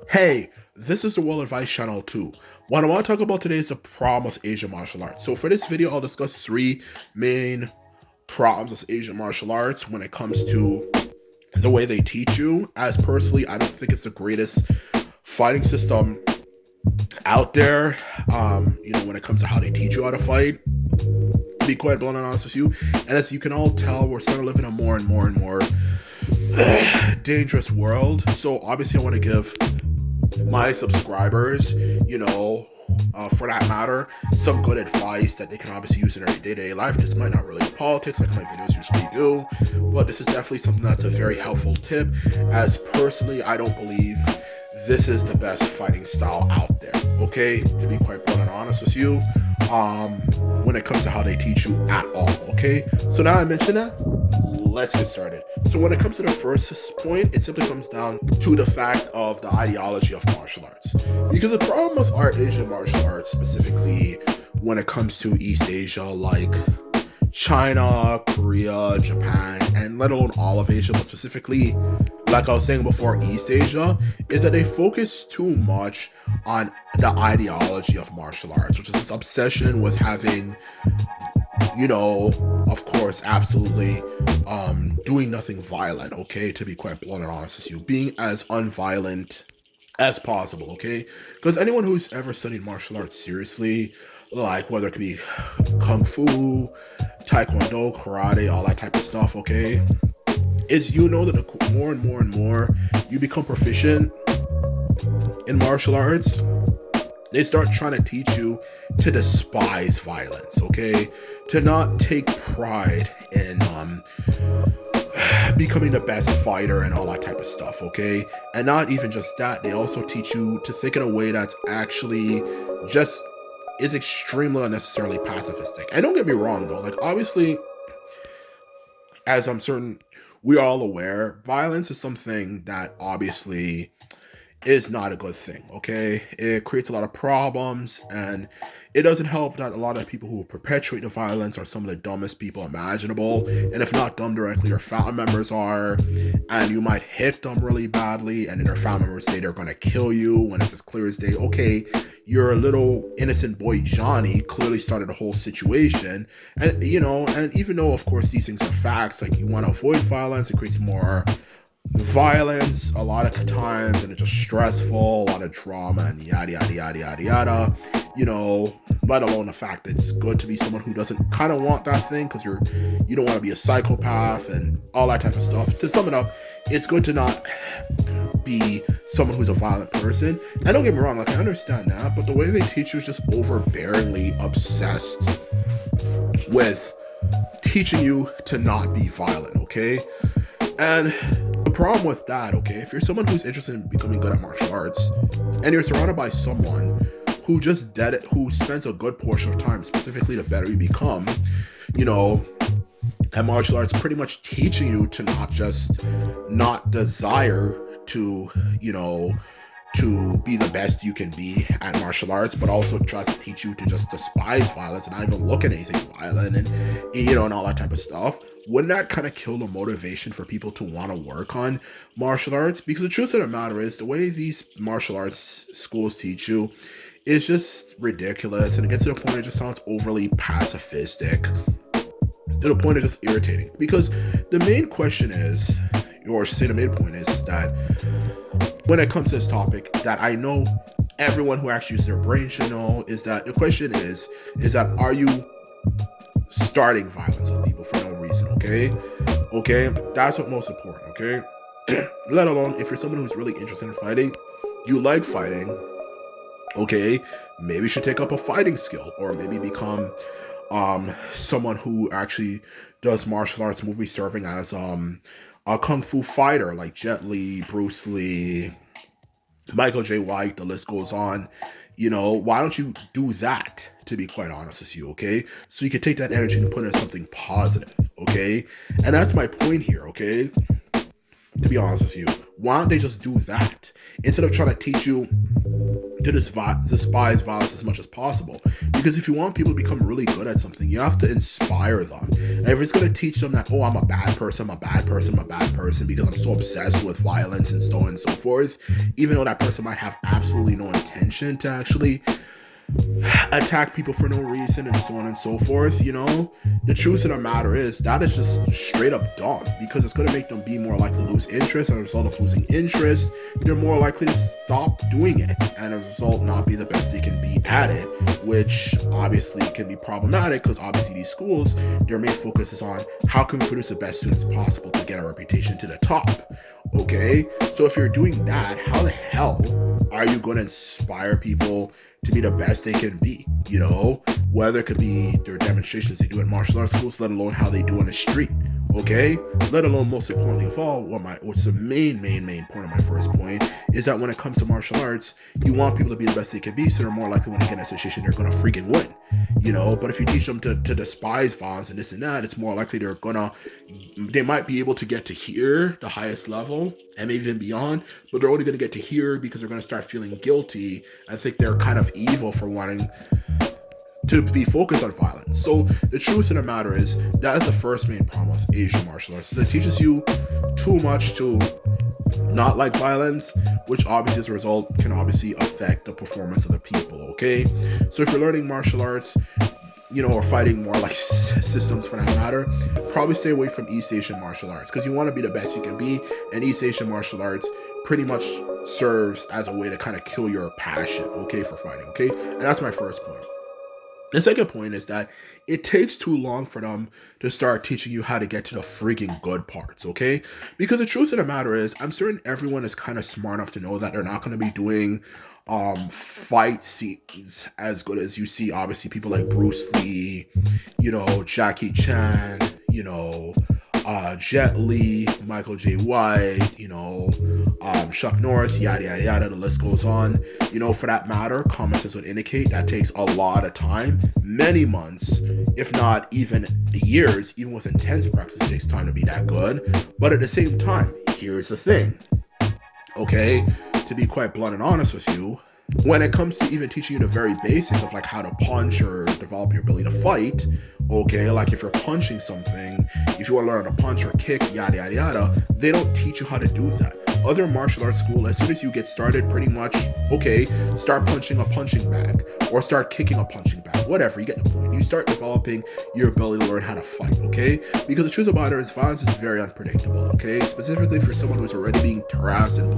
Hey, this is the World Advice Channel too. What I want to talk about today is the problem of Asian martial arts. So for this video, I'll discuss three main problems of Asian martial arts when it comes to the way they teach you. As personally, I don't think it's the greatest fighting system out there. When it comes to how they teach you how to fight. To be quite blunt and honest with you, and as you can all tell, we're starting to live in a more and more and more dangerous world. So obviously, I want to give my subscribers, for that matter, some good advice that they can obviously use in their day-to-day life. This might not relate to politics like my videos usually do, but this is definitely something that's a very helpful tip, as personally, I don't believe this is the best fighting style out there, okay? To be quite blunt and honest with you, when it comes to how they teach you at all, okay? So now I mentioned that, let's get started. So when it comes to the first point, it simply comes down to the fact of the ideology of martial arts. Because the problem with our Asian martial arts, specifically when it comes to East Asia, like China, Korea, Japan, and let alone all of Asia, but specifically, like I was saying before, East Asia, is that they focus too much on the ideology of martial arts, which is this obsession with having, of course, absolutely, doing nothing violent, okay? To be quite blunt and honest with you, being as unviolent as possible, okay? Because anyone who's ever studied martial arts seriously, like whether it could be kung fu, taekwondo, karate, all that type of stuff, okay, is that the more and more and more you become proficient in martial arts, they start trying to teach you to despise violence, okay? To not take pride in becoming the best fighter and all that type of stuff, okay? And not even just that, they also teach you to think in a way that's actually just is extremely unnecessarily pacifistic. And don't get me wrong though, like obviously, as I'm certain we are all aware, violence is something that obviously is not a good thing, okay? It creates a lot of problems, and it doesn't help that a lot of people who perpetuate the violence are some of the dumbest people imaginable. And if not dumb directly, their family members are, and you might hit them really badly, and then their family members say they're gonna kill you when it's as clear as day. Okay, your little innocent boy Johnny clearly started the whole situation, and and even though of course these things are facts, like you want to avoid violence, it creates more violence a lot of times, and it's just stressful, a lot of drama, and yada yada yada yada yada. Let alone the fact that it's good to be someone who doesn't kind of want that thing, because you don't want to be a psychopath and all that type of stuff. To sum it up, it's good to not be someone who's a violent person. And don't get me wrong, like I understand that, but the way they teach you is just overbearingly obsessed with teaching you to not be violent, okay? And the problem with that, okay, if you're someone who's interested in becoming good at martial arts, and you're surrounded by someone who who spends a good portion of time, specifically the better you become, at martial arts, pretty much teaching you to not desire to, to be the best you can be at martial arts, but also just teach you to just despise violence and not even look at anything violent, and all that type of stuff. Wouldn't that kind of kill the motivation for people to want to work on martial arts? Because the truth of the matter is, the way these martial arts schools teach you is just ridiculous, and it gets to the point it just sounds overly pacifistic, to the point of just irritating. Because the main question is, or I should say the main point is that when it comes to this topic, that I know everyone who actually uses their brain should know, is that the question is that are you starting violence with people for no reason, okay, that's what most important, okay? Let alone if you're someone who's really interested in fighting, you like fighting, okay, maybe you should take up a fighting skill, or maybe become someone who actually does martial arts, movie serving as a kung fu fighter like Jet Li, Bruce Lee, Michael J. White, the list goes on. Why don't you do that, to be quite honest with you, okay? So you can take that energy and put it in something positive, okay? And that's my point here, okay? To be honest with you, why don't they just do that? Instead of trying to teach you to despise violence as much as possible. Because if you want people to become really good at something, you have to inspire them. And if it's going to teach them that, oh, I'm a bad person, I'm a bad person, I'm a bad person because I'm so obsessed with violence and so on and so forth, even though that person might have absolutely no intention to actually attack people for no reason and so on and so forth, the truth of the matter is that is just straight up dumb, because it's going to make them be more likely to lose interest. As a result of losing interest, they're more likely to stop doing it, and as a result not be the best they can be at it, which obviously can be problematic, because obviously these schools, their main focus is on how can we produce the best students possible to get our reputation to the top. Okay, so if you're doing that, how the hell are you going to inspire people to be the best they can be? Whether it could be their demonstrations they do in martial arts schools, let alone how they do on the street. Okay, let alone, most importantly of all, what's the main point of my first point is that when it comes to martial arts, you want people to be the best they can be, so they're more likely when they get in a situation they're gonna freaking win. But if you teach them to despise violence and this and that, it's more likely they might be able to get to here, the highest level, and maybe even beyond, but they're only gonna get to here because they're gonna start feeling guilty and think they're kind of evil for wanting to be focused on violence. So the truth of the matter is that is the first main problem with Asian martial arts, is it teaches you too much to not like violence, which obviously as a result can obviously affect the performance of the people. Okay, so if you're learning martial arts, or fighting more like systems for that matter, probably stay away from East Asian martial arts, because you want to be the best you can be, and East Asian martial arts pretty much serves as a way to kind of kill your passion, okay, for fighting. Okay, and that's my first point. The second point is that it takes too long for them to start teaching you how to get to the freaking good parts, okay? Because the truth of the matter is, I'm certain everyone is kind of smart enough to know that they're not going to be doing fight scenes as good as you see, obviously, people like Bruce Lee, Jackie Chan, Jet Li, Michael J. White, Chuck Norris, yada, yada, yada, the list goes on. For that matter, common sense would indicate that takes a lot of time, many months, if not even years, even with intense practice, it takes time to be that good. But at the same time, here's the thing, okay, to be quite blunt and honest with you, when it comes to even teaching you the very basics of like how to punch or develop your ability to fight, okay, like if you're punching something, if you want to learn how to punch or kick, yada, yada, yada, they don't teach you how to do that. Other martial arts school, as soon as you get started, pretty much, okay, start punching a punching bag or start kicking a punching bag, whatever, you get the point. You start developing your ability to learn how to fight, okay? Because the truth about it is violence is very unpredictable, okay? Specifically for someone who's already being harassed and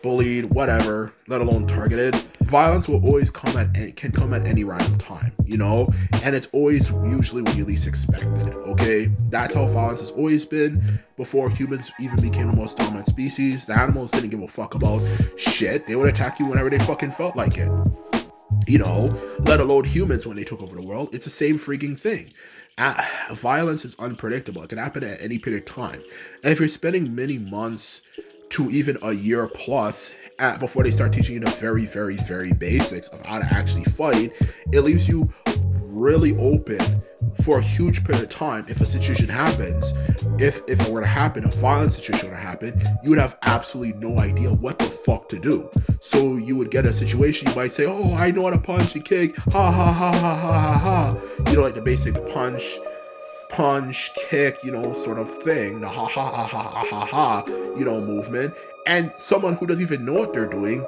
bullied, whatever, let alone targeted, violence will always come at any random time, and it's always usually when you least expect it, okay? That's how violence has always been. Before humans even became the most dominant species, the animals didn't give a fuck about shit. They would attack you whenever they fucking felt like it, let alone humans when they took over the world. It's the same freaking thing. Violence is unpredictable. It can happen at any period of time, and if you're spending many months to even a year plus before they start teaching you the very, very, very basics of how to actually fight, it leaves you really open for a huge period of time. If a situation happens, if it were to happen, a violent situation were to happen, you would have absolutely no idea what the fuck to do. So you would get a situation, you might say, oh, I know how to punch and kick, ha ha ha ha ha ha ha, like the basic punch, kick, sort of thing, the ha ha ha ha ha ha ha, movement, and someone who doesn't even know what they're doing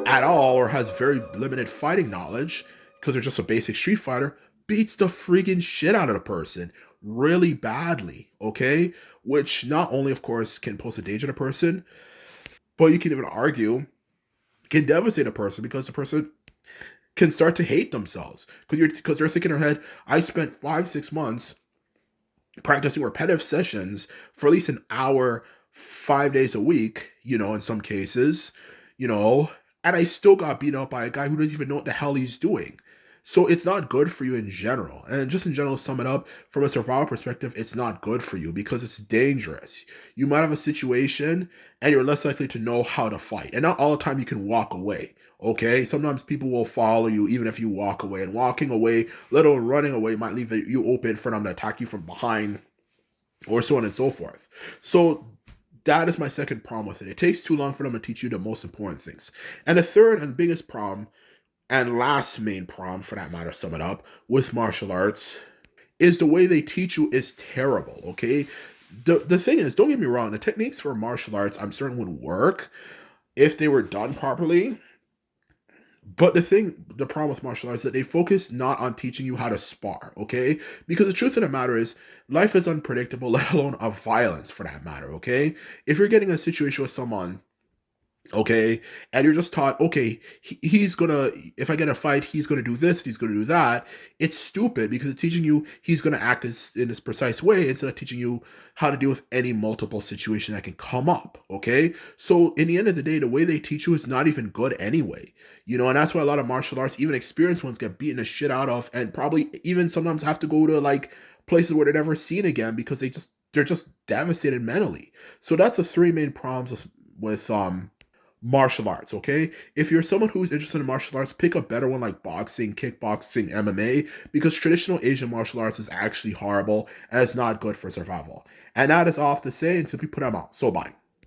at all or has very limited fighting knowledge because they're just a basic street fighter beats the freaking shit out of the person really badly, okay? Which not only, of course, can pose a danger to the person, but you can even argue can devastate a person because the person can start to hate themselves because they're thinking in their head, I spent 5-6 months practicing repetitive sessions for at least an hour, 5 days a week, in some cases, and I still got beat up by a guy who doesn't even know what the hell he's doing. So it's not good for you in general. And just in general, to sum it up, from a survival perspective, it's not good for you because it's dangerous. You might have a situation and you're less likely to know how to fight. And not all the time you can walk away, okay? Sometimes people will follow you even if you walk away. And walking away, let alone running away, might leave you open for them to attack you from behind or so on and so forth. So That is my second problem with it. It takes too long for them to teach you the most important things. And the third and biggest problem, and last main problem for that matter, sum it up, with martial arts is the way they teach you is terrible, okay? The thing is, don't get me wrong, the techniques for martial arts I'm certain would work if they were done properly. But the problem with martial arts is that they focus not on teaching you how to spar, okay? Because the truth of the matter is, life is unpredictable, let alone of violence for that matter, okay? If you're getting a situation with someone, okay, and you're just taught, okay, he's gonna, if I get a fight, he's gonna do this, he's gonna do that. It's stupid because it's teaching you he's gonna act in this precise way instead of teaching you how to deal with any multiple situation that can come up, okay? So in the end of the day, the way they teach you is not even good anyway, and that's why a lot of martial arts, even experienced ones, get beaten the shit out of, and probably even sometimes have to go to like places where they're never seen again because they're just devastated mentally. So that's the three main problems with martial arts, okay? If you're someone who's interested in martial arts, pick a better one like boxing, kickboxing, MMA, because traditional Asian martial arts is actually horrible and it's not good for survival. And that is all I have to say, and simply put them out. So bye.